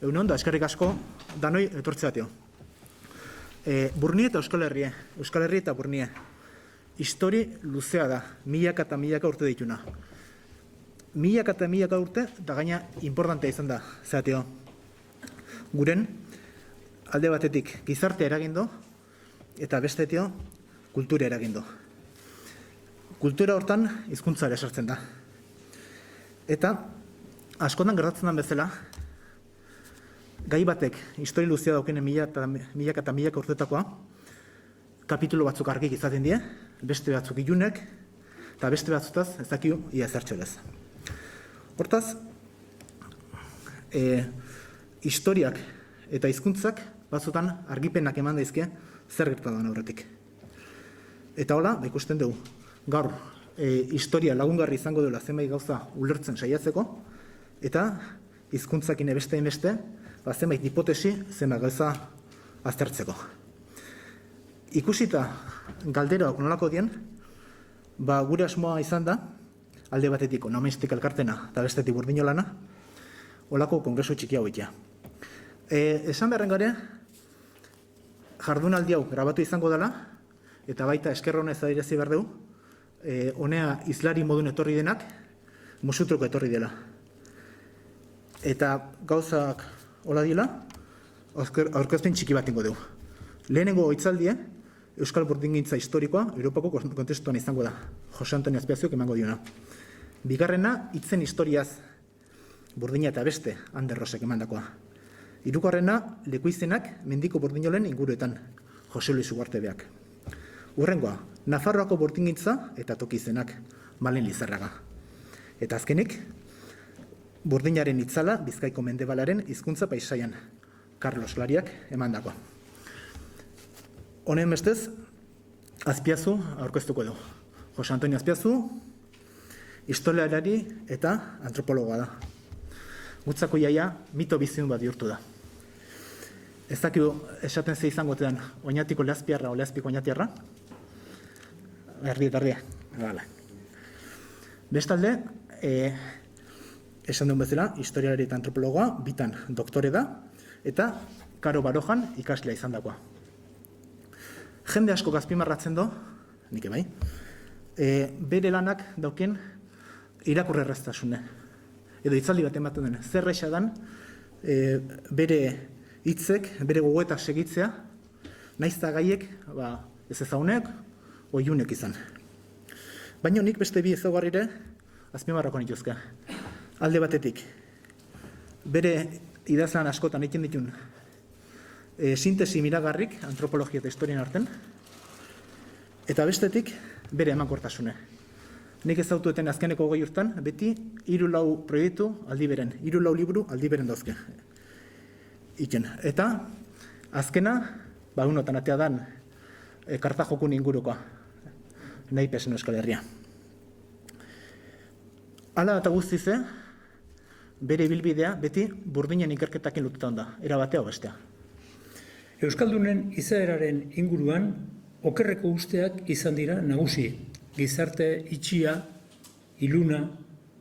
Egun ondo, eskerrik asko, danoi etortzeatio. Burnie eta Euskal Herria. Euskal Herria eta Burnie. Histori luzea da, milaka eta milaka urte dituna. Milaka eta milaka urte, da gaina importantea izan da, zeatio. Guren, alde batetik gizarte eragindo, eta bestetio, kultura eragindo. Kultura hortan hizkuntzara esartzen da. Eta, askotan gertatzen den bezala, gai batek, histori luzea daukenen milaka eta milaka urtetakoa, kapitulo batzuk argik izaten die, beste batzuk ilunek, eta beste batzutaz ez dakiu ia zertxorez. Hortaz, historiak eta hizkuntzak batzutan argipenak eman daizke zer gertatu aurretik. Eta hola, ikusten dugu, gaur, historia lagungarri izango duela zenbait gauza ulertzen saiatzeko, eta hizkuntzakin beste zenbait hipotesi zenbait gauza aztertzeko. Ikusita galderoak nolako dien, gure asmoa izan da, alde batetik onomastik elkartena eta bestetik burdinolana, olako kongresu txiki hau itea. Esan beharren gare, jardunaldi hau grabatu izango dela, eta baita esker honez adirazi behar dugu, honea izlari modun etorri denak, musutruko etorri dela. Eta gauzak hola dila, aurkezpen txiki bat ingo dugu. Lehenengo hitzaldie, Euskal Burdingintza historikoa, Europako kontestuan izango da. Jose Antonio Azpiazuek emango diona. Bigarrena, hitzen historiaz, Burdina eta beste, Ander Rosek emandakoa. Hirugarrena, lekuizenak mendiko burdinolen inguruetan, Jose Luis Ugartebeak. Hurrengoa, Nafarroako Burdingintza eta tokizenak, Malen Lizarraga. Eta azkenik, Burdinaren itzala, Bizkaiko mendebalaren hizkuntza paisaian, Carlos Lariak emandakoa. Honen bestez, Azpiazu aurkeztuko du. Jose Antonio Azpiazu, historialari eta antropologoa da. Gutzako iaia mito bizidun bat bihurtu da. Ez dakidu esaten ze izango tean oinatiko lehazpiarra o lehazpiko oinatiarra? Erdi. Bestalde, esan duen bezala, historialari eta antropologoa, bitan doktore da, eta Karo Barojan ikaslea izan dakoa. Jende asko azpimarratzen do, nik bai, bere lanak dauken irakurre erraztasune. Edo hitzaldi bat ematen den, zer esadan bere hitzek, bere gogoetak segitzea, naizta gaiek, ez ezaunek, oiunek izan. Baina nik beste bi ezaugarrire azpimarrako nituzke. Alde batetik, bere idazlan askotan egiten ditun sintesi miragarrik antropologia eta historian arten, eta bestetik, bere emankortasune. Nik ezautueten azkeneko 20 urtan, beti 3-4 proiektu aldi beren, 3-4 liburu aldi beren dauzke. Iken. Eta, azkena, unotan atea dan, Kartajokun ingurukoa, nahi pesen Euskal Herria. Hala eta guztize, bere ibilbidea beti burdinen ikerketakin lotuta da, era batea o bestea. Euskaldunen izaeraren inguruan okerreko usteak izan dira nagusi. Gizarte itxia, iluna,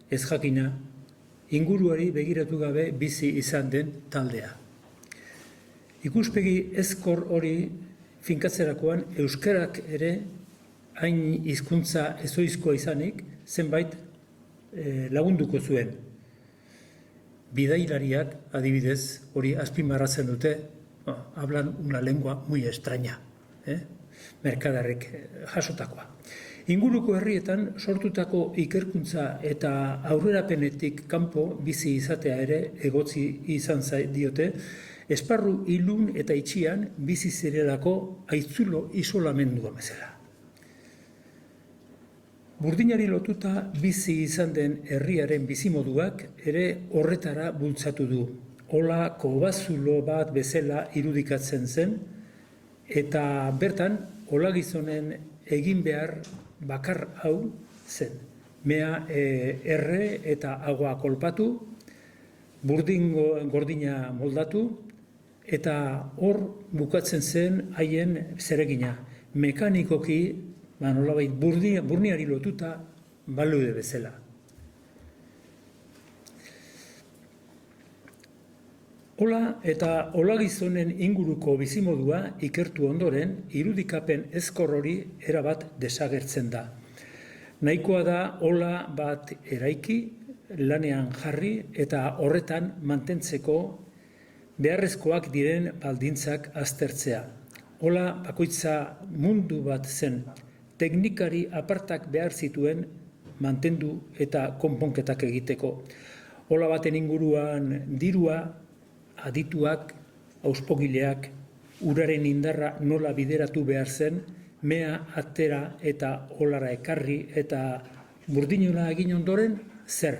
ezjakina, inguruari begiratu gabe bizi izan den taldea. Ikuspegi ezkor hori finkatzerakoan euskarak ere hain hizkuntza ezoizkoa izanik zenbait lagunduko zuen. Bidailariak adibidez hori azpimarratzen dute, hablan una lengua muy extraña, merkadarrek jasotakoa. Inguruko herrietan sortutako ikerkuntza eta aurrerapenetik kanpo bizi izatea ere egotzi izan diote, esparru ilun eta itxian bizi zirelako aitzulo isolamendua bezala. Burdinari lotuta bizi izan den herriaren bizimoduak ere horretara bultzatu du. Hola kobazulo bat bezala irudikatzen zen, eta bertan hola gizonen egin behar bakar hau zen. Mea erre eta agua kolpatu, gordina moldatu, eta hor bukatzen zen haien zeregina. Mekanikoki, nolabait burniari lotuta balude bezala. Ola eta olagizonen inguruko bizimodua ikertu ondoren, irudikapen ezkor hori erabat desagertzen da. Nahikoa da ola bat eraiki, lanean jarri eta horretan mantentzeko beharrezkoak diren baldintzak aztertzea. Ola bakoitza mundu bat zen, teknikari apartak behar zituen mantendu eta konponketak egiteko. Ola baten inguruan dirua, adituak, auspogileak, uraren indarra nola bideratu behar zen, mea atera eta olara ekarri eta burdinuna egin ondoren zer.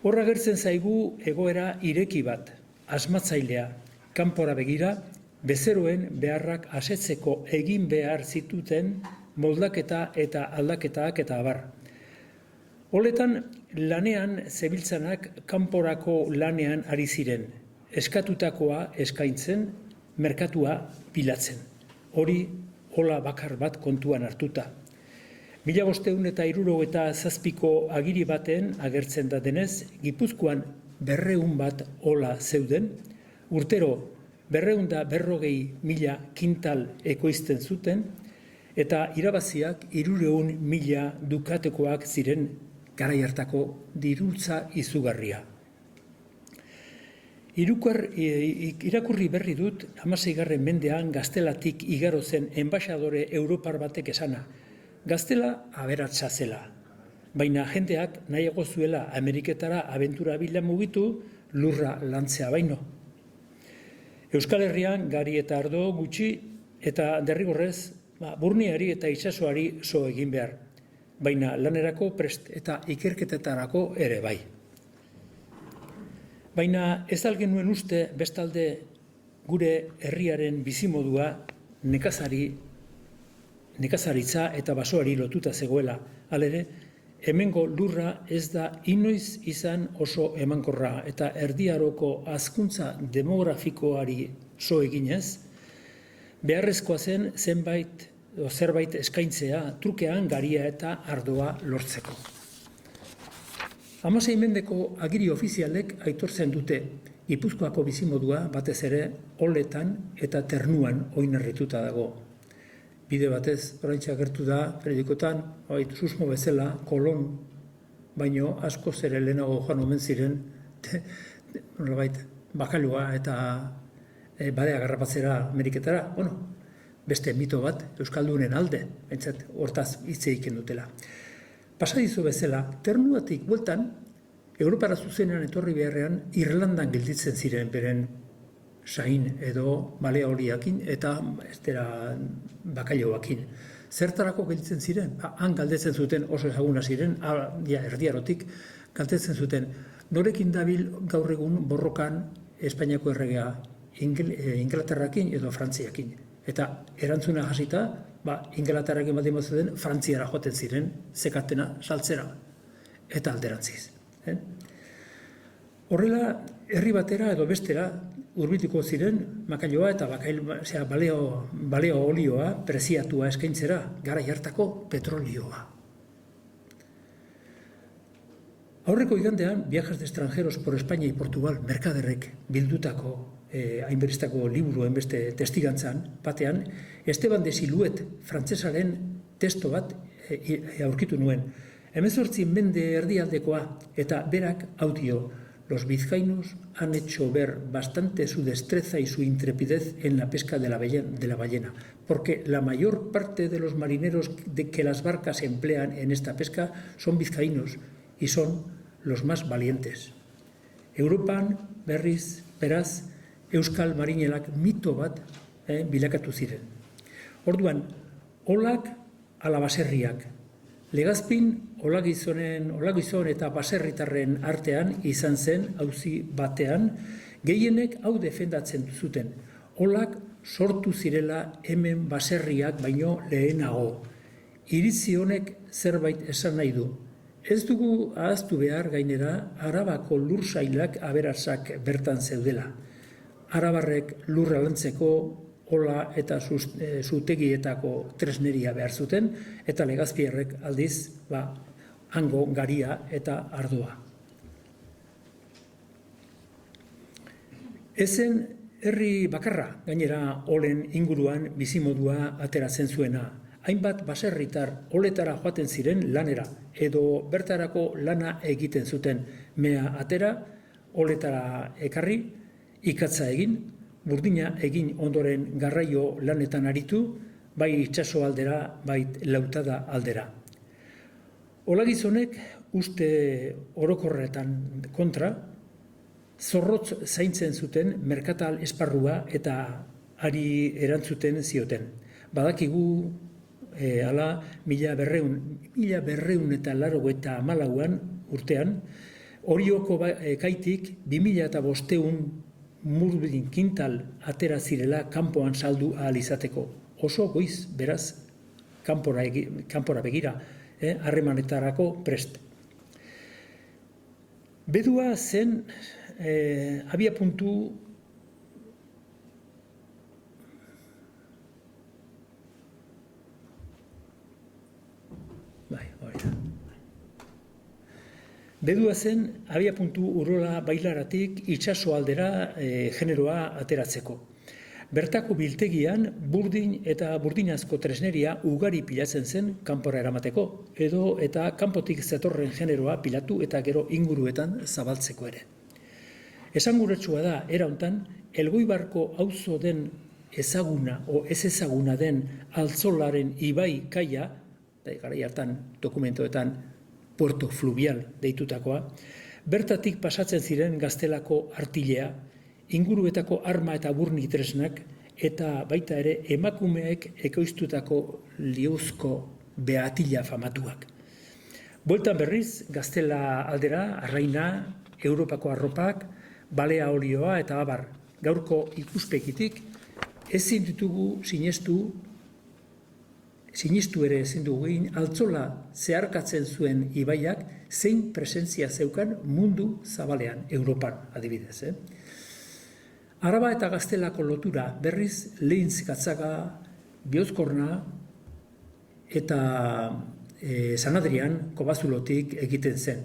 Horra gertzen zaigu egoera ireki bat, asmatzailea, kanpora begira, bezeroen beharrak asetzeko egin behar zituten moldaketa eta aldaketak eta abar. Oletan lanean zebiltzanak kanporako lanean ari ziren, eskatutakoa eskaintzen, merkatua bilatzen. Hori ola bakar bat kontuan hartuta. 1577ko agiri baten agertzen da denez, Gipuzkoan 200 bat ola zeuden, urtero 240.000 kintal ekoizten zuten, eta irabaziak 300.000 dukatekoak ziren garai hartako dirutza izugarria. Irakurri berri dut 16. mendean Gaztelatik igaro zen enbaxadore europar batek esana. Gaztela aberatsa zela, baina jendeak nahiago zuela Ameriketara abentura bila mugitu lurra lantzea baino. Euskal Herrian gari eta ardo gutxi eta derrigorrez burniari eta itsasoari so egin behar, baina lanerako prest eta ikerketetarako ere bai. Baina ez al genuen uste bestalde gure herriaren bizimodua nekazaritza eta basoari lotuta zegoela. Halere, hemengo lurra ez da inoiz izan oso emankorra eta erdiaroko hazkuntza demografikoari so eginez, beharrezkoa zen zerbait eskaintzea trukean garia eta ardoa lortzeko. 16. mendeko agiri ofizialek aitortzen dute Gipuzkoako bizimodua batez ere oletan eta ternuan oinarrituta dago. Bide batez, oraintxe agertu da, periodikotan, susmo bezala, Kolon, baino asko ere lehenago joan omen ziren, bakalua eta badea garrapatzera Ameriketara, beste mito bat, Euskaldunen alde, bentsat, hortaz hitz egiten dutela. Pasadizo bezala, ternuatik bueltan, Europara zuzenean etorri beharrean, Irlandan gelditzen ziren beren sain edo baleoriakin eta bakailoakin. Zertarako gelditzen ziren? Han galdetzen zuten oso ezaguna ziren, erdiarotik galdetzen zuten. Norekin dabil gaur egun borrokan Espainiako erregea, Inglaterrakin edo Frantziakin. Eta erantzuna hasita, Inglaterrakin baldin bazuten Frantziara joaten ziren, zekatena saltzera eta alderantziz. Horrela, herri batera edo bestera hurbilduko ziren makailoa eta baleo olioa preziatua eskaintzera, garai hartako petrolioa. Aurreko igandean, Viajes de extranjeros por España y Portugal merkaderrek bildutako hainberestako liburu hainbeste testigantzan batean, Esteban de Siluet frantsesaren testo bat aurkitu nuen. 18. mende erdialdekoa eta berak audio. Los vizcaínos han hecho ver bastante su destreza y su intrepidez en la pesca de la ballena, porque la mayor parte de los marineros que las barcas emplean en esta pesca son vizcaínos y son los más valientes. Europan, berriz, beraz, Euskal Marinelak mito bat bilakatu ziren. Orduan, olak ala baserriak. Legazpin, olagizon eta baserritarren artean izan zen auzi batean, gehienek hau defendatzen zuten. Olak sortu zirela hemen baserriak baino lehenago. Iritzi honek zerbait esan nahi du. Ez dugu ahaztu behar gainera Arabako lursailak aberatsak bertan zeudela. Arabarrek lurra lantzeko ola eta zutegietako tresneria behar zuten, eta legazpierrek aldiz, hango garia eta ardoa. Ezen herri bakarra, gainera olen inguruan bizimodua ateratzen zuena. Hainbat baserritar oletara joaten ziren lanera, edo bertarako lana egiten zuten. Mea atera, oletara ekarri, ikatza egin, burdina egin ondoren garraio lanetan aritu, bai itsaso aldera, bai lautada aldera. Olagizonek uste orokorretan kontra, zorrotz zaintzen zuten merkatal esparrua eta ari erantzuten zioten. Badakigu ala 1284 urtean, Orioko kaitik 2500 murdin kintal atera zirela kanpoan saldu ahal izateko. Oso goiz, beraz, kanpora begira, harremanetarako prest. Bedua zen abiapuntu Bedua zen abiapuntu urola bailaratik itsaso aldera generoa ateratzeko. Bertako biltegian burdin eta burdinazko tresneria ugari pilatzen zen kanpora eramateko, edo eta kanpotik zetorren generoa pilatu eta gero inguruetan zabaltzeko ere. Esanguratsua da, era hontan, Elgoibarko auzo den ezaguna o ez ezaguna den Altzolaren ibai kaia, garai hartan dokumentoetan Puerto Fluvial deitutakoa, bertatik pasatzen ziren Gaztelako artilea, inguruetako arma eta burni tresnak, eta baita ere emakumeek ekoiztutako liuzko behatila famatuak. Bueltan berriz, Gaztela aldera, arraina, Europako arropak, balea olioa eta abar. Gaurko ikuspegitik, ezin ditugu sinistu ere ezin dugu egin, Altzola zeharkatzen zuen ibaiak zein presentzia zeukan mundu zabalean, Europan adibidez. Araba eta Gaztelako lotura berriz Lehintz Gatzaga, Biozkorna eta San Adrian Kobazulotik egiten zen.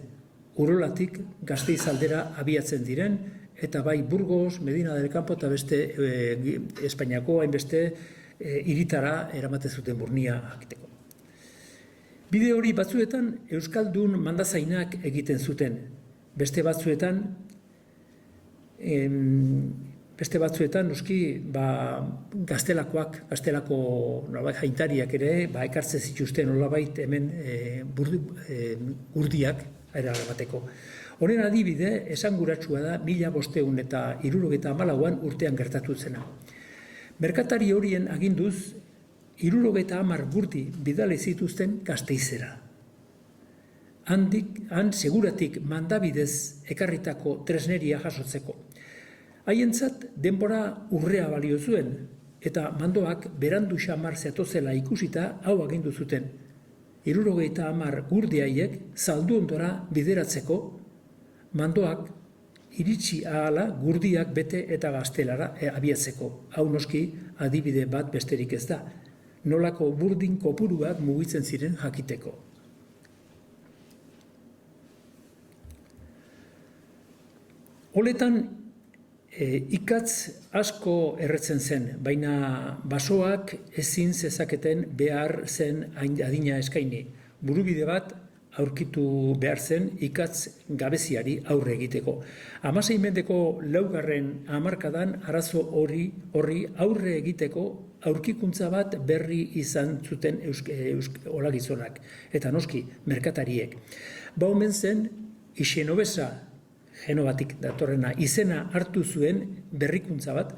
Urolatik Gasteiz aldera abiatzen diren, eta bai Burgos, Medina del Campo eta beste Espainiako hainbeste hiritara eramaten zuten burnia jakiteko. Bide hori batzuetan euskaldun mandazainak egiten zuten. Beste batzuetan noski gaztelako jaintariak ere ekartzen zituzten nolabait hemen urdiak erabateko. Honen adibide esanguratsua da 1574 urtean gertatu zena. Merkatari horien aginduz, 70 gurdi bidale zituzten Gasteizera. Han seguratik mandabidez ekarritako tresneria jasotzeko. Haientzat denbora urrea balio zuen, eta mandoak berandu xamar zetozela ikusita hau agindu zuten. 70 gurdi haiek zaldu ondora bideratzeko, mandoak iritsi ahala gurdiak bete eta Gaztelara abiatzeko. Hau noski adibide bat besterik ez da. Nolako burdin kopuruak mugitzen ziren jakiteko. Holetan ikatz asko erretzen zen, baina basoak ezin zezaketen behar zen adina eskaini. Burubide bat aurkitu behar zen ikatz gabeziari aurre egiteko. 16 mendeko 4. hamarkadan arazo horri aurre egiteko aurkikuntza bat berri izan zuten olagizonak, eta noski merkatariek. Omen zen Ixenobesa, Genovatik datorrena, izena hartu zuen berrikuntza bat,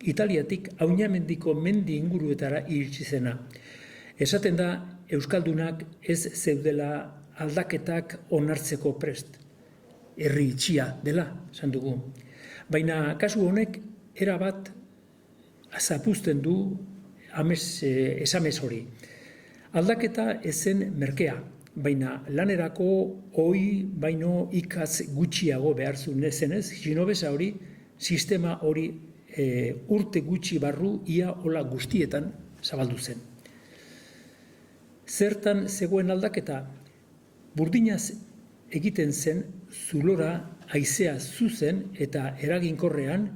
Italiatik Auñamendiko mendi inguruetara iritsi zena. Esaten da, euskaldunak ez zeudela aldaketak onartzeko prest. Herri itxia dela, esan dugu. Baina kasu honek erabat zapuzten du esamez hori. Aldaketa ezen merkea, baina lanerako ohi baino ikatz gutxiago behar zuen zenez, Ixenobesa hori, sistema hori urte gutxi barru ia hola guztietan zabaldu zen. Zertan zegoen aldaketa? Burdinaz egiten zen zulora haizea zuzen eta eraginkorrean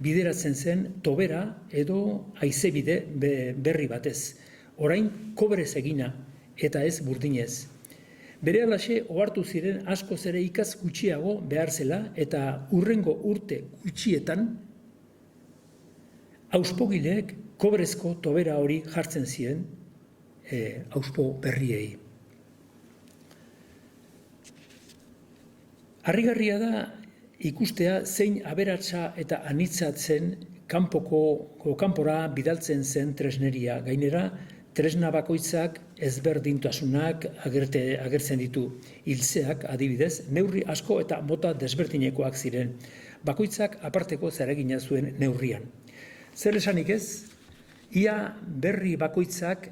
bideratzen zen tobera edo haizebide berri batez. Orain kobrez egina eta ez burdinez. Berehalaxe ohartu ziren askoz ere ikaz gutxiago behar zela eta hurrengo urte gutxietan auspogileek kobrezko tobera hori jartzen ziren auspo berriei. Harrigarria da ikustea zein aberatsa eta anitzatzen kanpora bidaltzen zen tresneria. Gainera, tresna bakoitzak ezberdintasunak agertzen ditu. Hiltzeak, adibidez, neurri asko eta mota desberdinekoak ziren. Bakoitzak aparteko zeregina zuen neurrian. Zer esanik ez, herri bakoitzak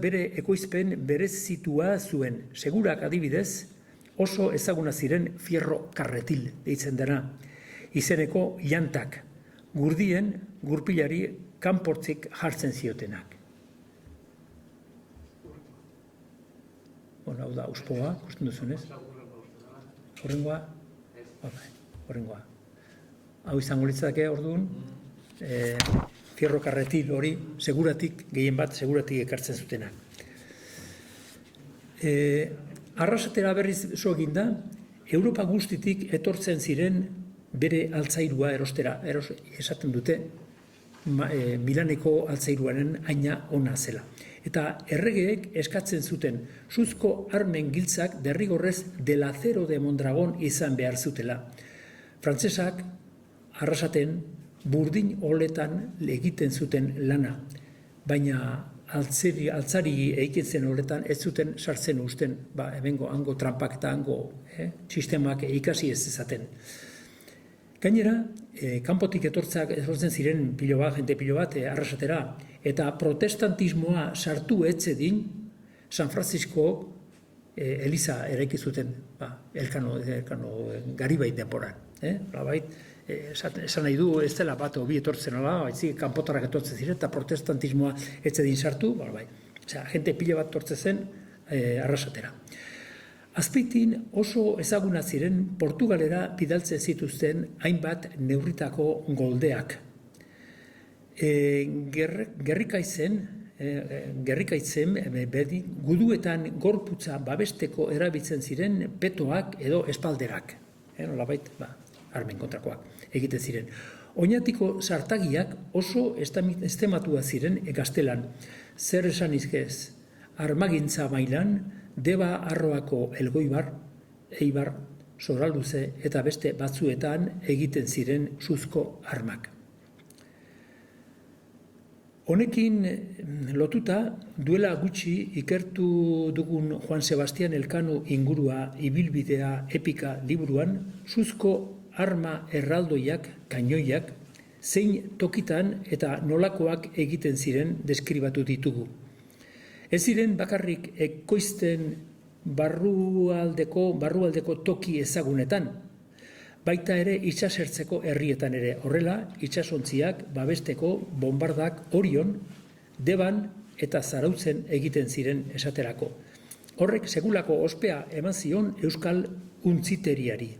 bere ekoizpen berezitua zuen. Segurak adibidez, oso ezaguna ziren fierro karretil deitzen dena. Izeneko jantak, gurdien gurpilari kanportzik jartzen ziotenak. Hau da, auspoa, ikusten duzunez? Horrengoa? Horrengoa. Hau izango litzake orduan, fierro karretil hori seguratik, gehien bat seguratik ekartzen zutenak. Arrasatera berriz zo eginda, Europa guztitik etortzen ziren bere altzairua erostera. Esaten dute, Milaneko altzairuaren haina ona zela. Eta erregeek eskatzen zuten suzko armen giltzak derrigorrez del acero de Mondragon izan behar zutela. Frantsesak arrasaten burdin oletan egiten zuten lana, baina altzari eikitzen horretan ez zuten sartzen usten, hemengo hango trampak eta hango sistemak ikasi ez ezaten. Gainera, kanpotik etortzen ziren jende pilo bat arrasatera, eta protestantismoa sartu etzedin San Francisco Eliza eraiki zuten, Elkano Garibait denboran. Esan nahi du, ez dela bat obi etortzen ala, baizik kanpotarrak etortzen ziren, eta protestantismoa etzedin sartu, jente pilo bat etortzen zen arrasatera. Azpeitin oso ezaguna ziren Portugalera bidaltzen zituzten hainbat neurritako goldeak. Gerrikaitzen guduetan gorputza babesteko erabiltzen ziren petoak edo espalderak. Nolabait, armen kontrakoak egiten ziren. Oinatiko sartagiak oso estematua ziren gaztelan. Zer esan izkez, armagintza mailan, Deba Arroako Elgoibar, Eibar, Soralduze eta beste batzuetan egiten ziren suzko armak. Honekin lotuta, duela gutxi ikertu dugun Juan Sebastian Elkano ingurua ibilbidea epika liburuan, suzko arma erraldoiak, kainoiak, zein tokitan eta nolakoak egiten ziren deskribatu ditugu. Ez ziren bakarrik ekoizten barrualdeko toki ezagunetan, baita ere itsasertzeko herrietan ere. Horrela, itsasontziak babesteko bombardak Orion, Deban eta Zarautzen egiten ziren esaterako. Horrek segulako ospea eman zion euskal untziteriari.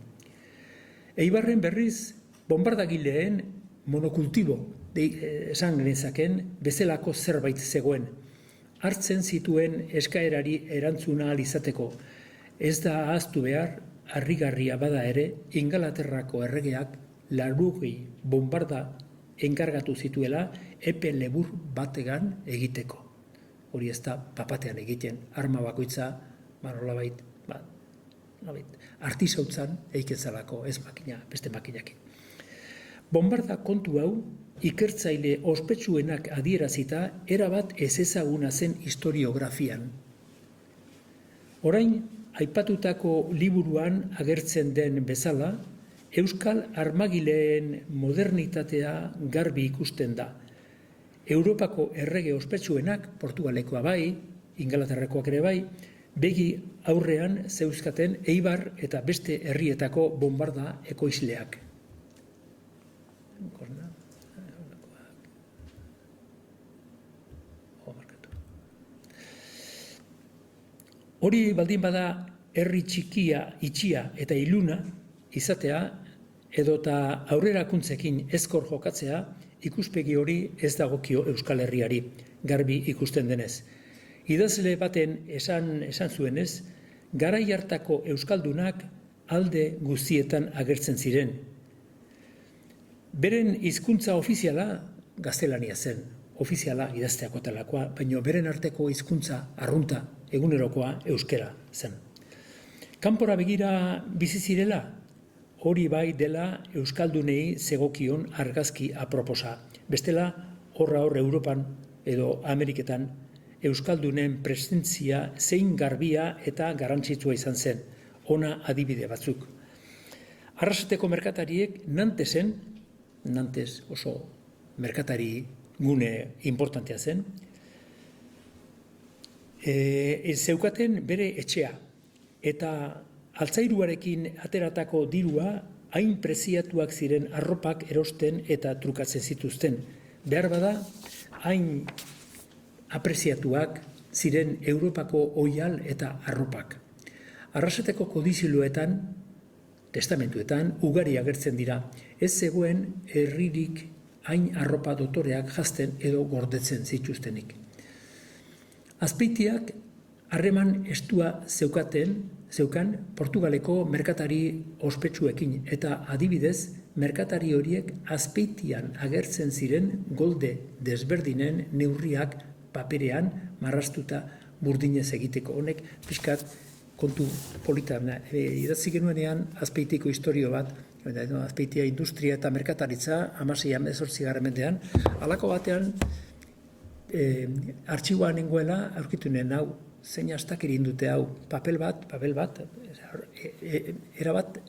Eibarren berriz, bombardagileen monokultibo esan genezaken bezalako zerbait zegoen. Hartzen zituen eskaerari erantzuna ahal izateko. Ez da ahaztu behar, harrigarria bada ere, Ingalaterrako erregeak 80 bombarda enkargatu zituela epe lebur bategan egiteko. Hori ez da papatean egiten, arma bakoitza, nolabait, artisautzan eiketzalako, ez makina, beste makinakin. Bombarda kontu hau, ikertzaile ospetsuenak adierazita, erabat ezezaguna zen historiografian. Orain, aipatutako liburuan agertzen den bezala, euskal armagileen modernitatea garbi ikusten da. Europako errege ospetsuenak, Portugalekoa bai, Ingalaterrakoak ere bai, begi aurrean zeuzkaten Eibar eta beste herrietako bombarda ekoizleak. Hori baldin bada herri txikia, itxia eta iluna izatea edota aurrerakuntzekin ezkor jokatzea, ikuspegi hori ez dagokio Euskal Herriari, garbi ikusten denez. Idazle baten esan zuenez, garai hartako euskaldunak alde guztietan agertzen ziren. Beren hizkuntza ofiziala gaztelania zen, ofiziala idazteako talakoa, baina beren arteko hizkuntza arrunta egunerokoa euskera zen. Kanpora begira bizi zirela, hori bai dela euskaldunei zegokion argazki aproposa. Bestela, hor Europan edo Ameriketan euskaldunen presentzia zein garbia eta garrantzitsua izan zen, ona adibide batzuk. Arrasateko merkatariek Nantes oso merkatari gune importantea zen, zeukaten bere etxea, eta altzairuarekin ateratako dirua hain preziatuak ziren arropak erosten eta trukatzen zituzten. Behar bada, hain apreziatuak ziren Europako oihal eta arropak. Arrasateko kodiziloetan, testamentuetan, ugari agertzen dira. Ez zegoen herririk hain arropa dotoreak jazten edo gordetzen zituztenik. Azpeitiak harreman estua zeukan Portugaleko merkatari ospetsuekin, eta adibidez, merkatari horiek Azpeitian agertzen ziren golde desberdinen neurriak paperean marrastuta burdinez egiteko. Honek pixkat kontu politan idatzi genuenean Azpeitiko historio bat, Azpeitia industria eta merkataritza 16-18 mendean, halako batean artxiboan nengoela aurkitu nuen hau, zein astakeri indute hau, papel bat, erabat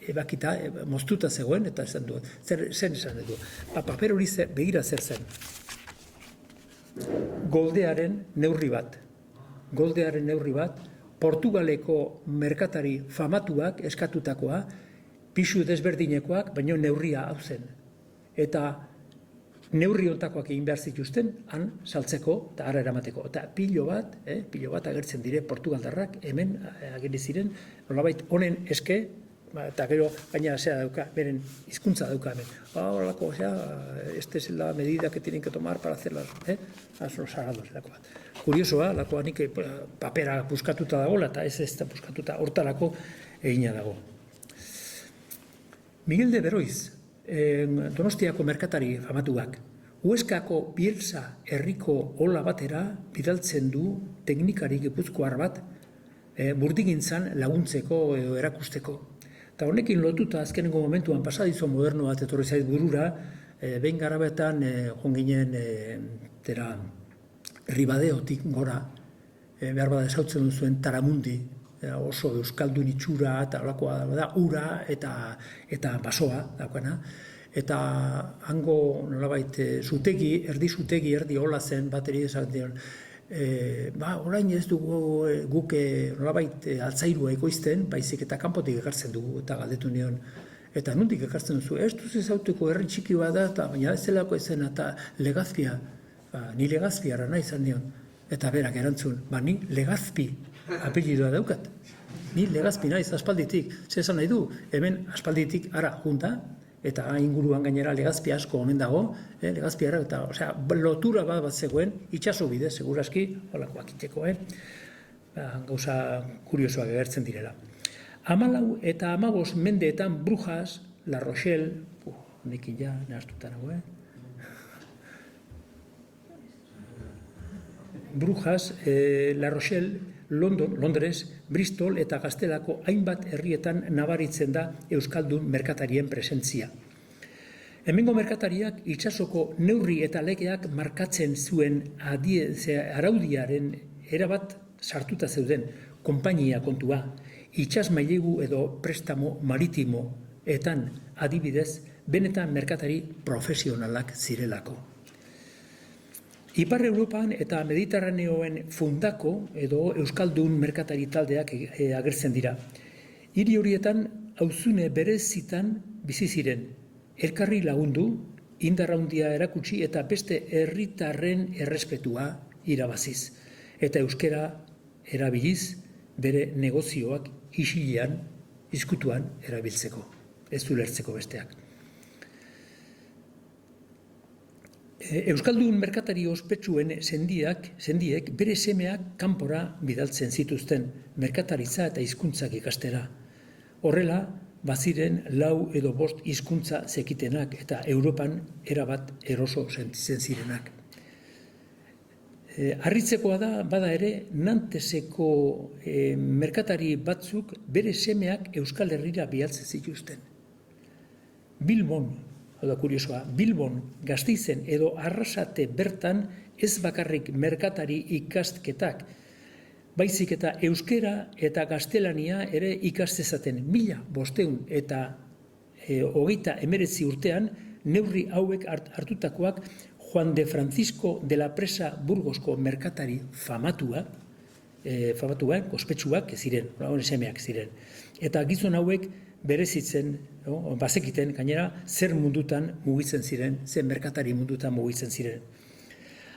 ebakita, moztuta zegoen, eta esan du, zen esan du. Paper hori begira zer zen. Goldearen neurri bat, Portugaleko merkatari famatuak eskatutakoa, pisu desberdinekoak, baina neurria hau zen. Eta neurri ontakoak egin behar zituzten, han saltzeko eta ara eramateko. Eta pilo bat agertzen dire Portugaldarrak, hemen ageri ziren, nolabait honen eske, eta gero baina dauka, beren hizkuntza dauka hemen. Horrelako, este es la medida que tienen que tomar para hacer los arados. Kuriosoa, lakoa nik papera buskatuta dagoela, eta ez da buskatuta hortarako egina dago. Miguel de Beroiz, Donostiako merkatari famatuak, Hueskako Bielsa herriko ola batera bidaltzen du teknikari gipuzkoar bat burdigintzan laguntzeko edo erakusteko. Eta honekin lotuta azkenengo momentuan pasadizo moderno bat etorri zait burura, behin garabetan jonginen Ribadeotik gora, behar bada esautzen duzuen Taramundi, oso euskaldun itxura eta olakoa da, ura eta basoa daukana. Eta hango nolabait erdi hola zen bateri esaten, orain ez dugu guk nolabait altzairua ekoizten, baizik eta kanpotik ekartzen dugu, eta galdetu nion. Eta nondik ekartzen duzu, ez duz ezauteko herri txiki bat da, baina ez zelako ezen, eta Legazpia, ni Legazpiara nahi izan nion. Eta berak erantzun, ni Legazpi apellidoa daukat. Ni Legazpi naiz aspalditik, zesan nahi du, hemen aspalditik ara junta, eta inguruan gainera Legazpi asko omen dago, Legazpiara, eta lotura bat zegoen, itxaso bide, seguraski, holakoak iteko, gauza kuriosoak agertzen direla. 14 eta 15 mendeetan Brujas, La Rochelle, nekin ja, nahaztuta nago, Brujas, La Rochelle, Londres, Bristol eta Gaztelako hainbat herrietan nabaritzen da euskaldun merkatarien presentzia. Hemengo merkatariak itsasoko neurri eta legeak markatzen zuen araudiaren erabat sartuta zeuden konpainia kontua, itsas mailegu edo prestamo maritimoetan adibidez benetan merkatari profesionalak zirelako. Ipar Europan eta Mediterraneoen fundako edo euskaldun merkatari taldeak agertzen dira. Hiri horietan auzune berezitan bizi ziren, elkarri lagundu, indar handia erakutsi eta beste herritarren errespetua irabaziz. Eta euskera erabiliz bere negozioak isilean, izkutuan erabiltzeko. ez ulertzeko besteak. Euskaldun merkatari ospetsuen sendiek bere semeak kanpora bidaltzen zituzten merkataritza eta hizkuntzak ikastera. Horrela, baziren 4 edo 5 hizkuntza zekitenak eta Europan erabat eroso sentitzen zirenak. Harritzekoa da, bada ere, Nanteseko merkatari batzuk bere semeak Euskal Herrira bidaltzen zituzten. Bilbon, hau da kuriosoa, Bilbon, Gasteizen edo Arrasate bertan ez bakarrik merkatari ikasketak, baizik eta euskera eta gaztelania ere ikastezaten 1500 eta 39 urtean neurri hauek hartutakoak Juan de Francisco de la Presa Burgosko merkatari famatuak, ospetsuak ziren, semeak ziren. Eta gizon hauek berezitzen, bazekiten, gainera, zer mundutan mugitzen ziren, zer merkatari mundutan mugitzen ziren.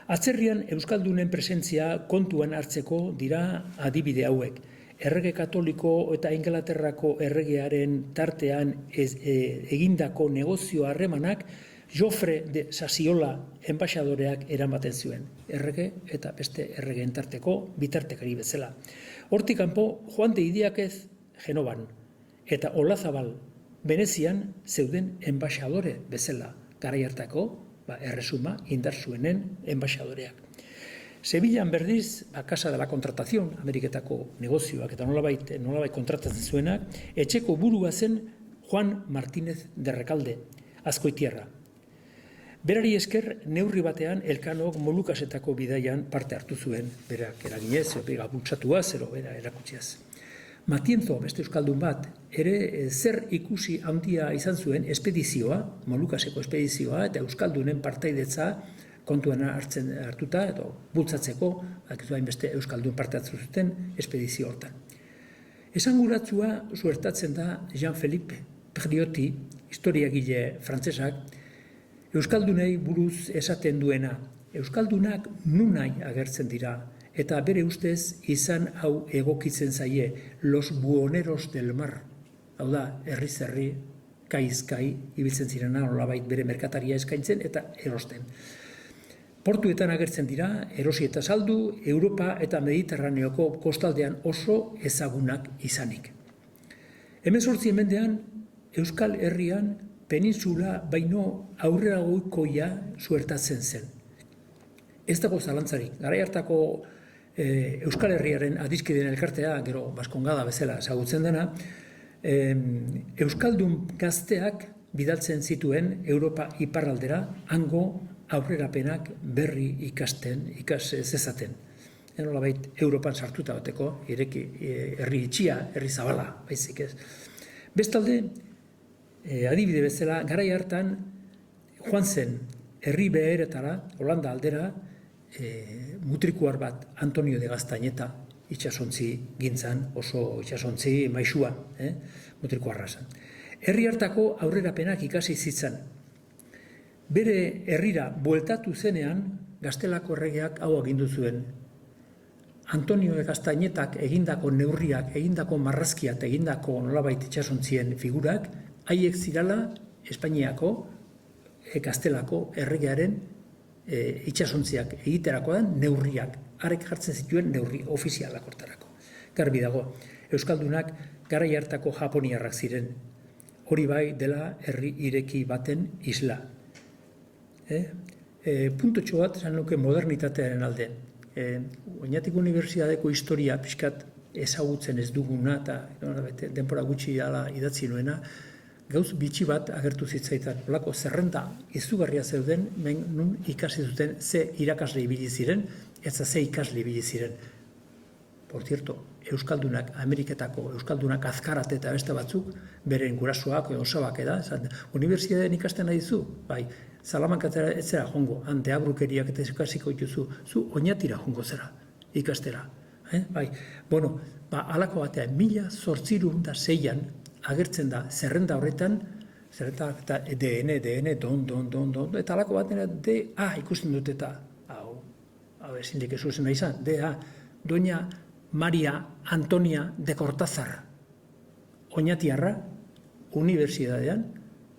Atzerrian Euskaldunen presentzia kontuan hartzeko dira adibide hauek. Errege Katoliko eta Inglaterrako erregearen tartean egindako negozio harremanak Jofre de Sasiola enbaxadoreak eramaten zuen. Errege eta beste erregeen tarteko bitartekari bezala. Hortik kanpo, Juan de Idiáquez Genovan eta Olazabal Venezian zeuden enbaxadore bezala, garai hartako erresuma indar zuenen enbaxadoreak. Sevillan berdiz, Casa de la Contratación, Ameriketako negozioak eta nolabait kontratatzen zuenak, etxeko burua zen Juan Martínez de Recalde, Azkoitiarra. Berari esker, neurri batean Elkanok Molukasetako bidaian parte hartu zuen, berak eraginez, bera bultzatuaz, bera erakutziaz. Matienzo, beste euskaldun bat, ere zer ikusi handia izan zuen espedizioa, Molukaseko espedizioa eta euskaldunen partaidetza kontuan hartuta edo bultzatzeko, hainbeste euskaldun parte hartu zuten espedizio hortan. Esanguratzua suertatzen da Jean-Philippe Perriotti, historiagile frantsesak, euskaldunei buruz esaten duena, euskaldunak nunai agertzen dira, eta bere ustez izan hau egokitzen zaie, los buhoneros del mar. Hau da, herri-zerri, kai-kai, ibiltzen zirena, nolabait bere merkataria eskaintzen eta erosten. Portuetan agertzen dira, erosi eta saldu, Europa eta Mediterraneoko kostaldean oso ezagunak izanik. 18 mendean, Euskal Herrian, peninsula baino aurreragoikoia suertatzen zen. Ez dago zalantzarik, garai hartako Euskal Herriaren adiskideen elkartea, gero Baskongada bezala ezagutzen dena, Euskaldun gazteak bidaltzen zituen Europa iparraldera, hango aurrerapenak berri ikas zezaten. Nolabait Europan sartuta bateko, herri itxia, herri zabala, baizik ez. Bestalde, adibide bezala, garai hartan, joan zen herri beheretara, Holanda aldera, mutrikuar bat, Antonio de Gaztañeta, itxasontzi gintzan, oso itxasontzi maisua, mutrikuarra zen. Herri hartako aurrerapenak ikasi zitzan. Bere herrira bueltatu zenean, Gaztelako erregeak hau agindu zuen. Antonio de Gaztañetak egindako neurriak, egindako marrazkiak, egindako nolabait itxasontzien figurak, haiek zirala Espainiako, Gaztelako erregearen itxasontziak egiterakoan neurriak, harek jartzen zituen neurri ofizialak hortarako. Garbi dago, Euskaldunak garai hartako japoniarrak ziren, hori bai dela herri ireki baten isla. Puntotxo bat esan nuke modernitatearen alde. Oñatik Unibertsitateko historia pixkat ezagutzen ez duguna eta denbora gutxi dela idatzi nuena, gauz bitxi bat agertu zitzaitan. Olako zerrenda izugarria zeuden, nun ikasi zuten ze irakasle ibili ziren, eta ze ikasle ibili ziren. Por cierto, Euskaldunak, Ameriketako Euskaldunak azkarate eta beste batzuk, beren gurasoak, osabak eda, unibertsitatean ikasten nahi zu, bai, Salamankatera ez zera jongo, hante abrukeriak eta ikasiko dituzu, zu oinatira jongo zera, ikastera. Bai, bueno, halako batean, 1806an agertzen da zerrenda horretan, zerrenda eta DN, don, eta halako batean, ikusten dut eta, hau ezin dik ezuzen nahi izan, Doña Maria Antonia de Cortázar, oinatiarra, unibertsitatean,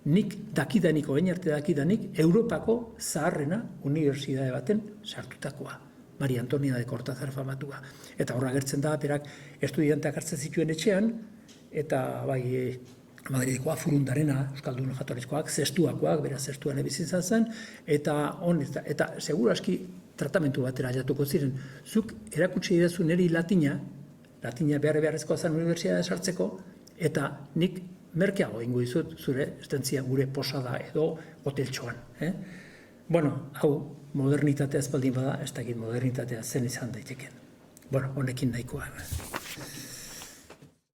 nik dakidanik, orain arte dakidanik, Europako zaharrena unibertsitate baten sartutakoa. Maria Antonia de Cortázar famatua. Eta horra agertzen da, berak estudianteak hartzen zituen etxean, eta bai, Madridikoa, Furundarena, Euskaldun jatorrizkoak, zestuakoak, beraz zestuan ebizizan zen, eta seguraski tratamentu batera jatuko ziren. Zuk erakutsi idazu niri latina beharrezkoa zen unibertsitatea sartzeko, eta nik merkeago ingo dizut zure estentzia gure posada edo hoteltxoan. Bueno, hau modernitatea ez baldin bada, ez dakit modernitatea zen izan daiteken. Bueno, honekin nahikoa.